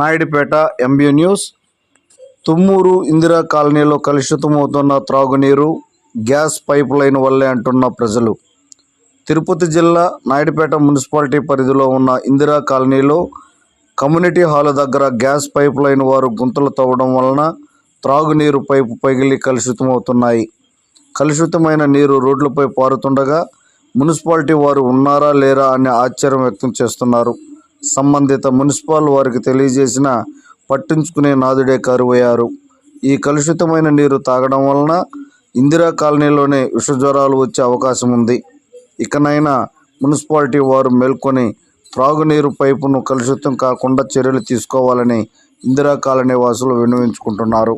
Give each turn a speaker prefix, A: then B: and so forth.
A: Naidupeta MB news. Tummuru Indira కాలనీలో కలుషితమవుతున్న త్రాగునీరు గ్యాస్ పైప్ లైన్ వల్లే అంటున్న ప్రజలు. తిరుపతి జిల్లా నాయుడుపేట మున్సిపాలిటీ పరిధిలో ఉన్న ఇందిరా కాలనీలో కమ్యూనిటీ హాల్ దగ్గర గ్యాస్ పైప్ లైన్ వారు గుంతలు తవ్వడం వలన త్రాగునీరు పైపు పగిలి కలుషితమవుతున్నాయి. కలుషితమైన నీరు రోడ్లపై పారుతుండగా మున్సిపాలిటీ వారు ఉన్నారా లేరా అనే ఆశ్చర్యం వ్యక్తం చేస్తున్నారు. సంబంధిత మున్సిపల్ వారికి తెలియజేసినా పట్టించుకునే నాదుడే కరువయ్యారు. ఈ కలుషితమైన నీరు తాగడం వలన ఇందిరా కాలనీలోనే విషజ్వరాలు వచ్చే అవకాశం ఉంది. ఇకనైనా మున్సిపాలిటీ వారు మేల్కొని త్రాగునీరు పైపును కలుషితం కాకుండా చర్యలు తీసుకోవాలని ఇందిరా కాలనీ వాసులు విన్నవించుకుంటున్నారు.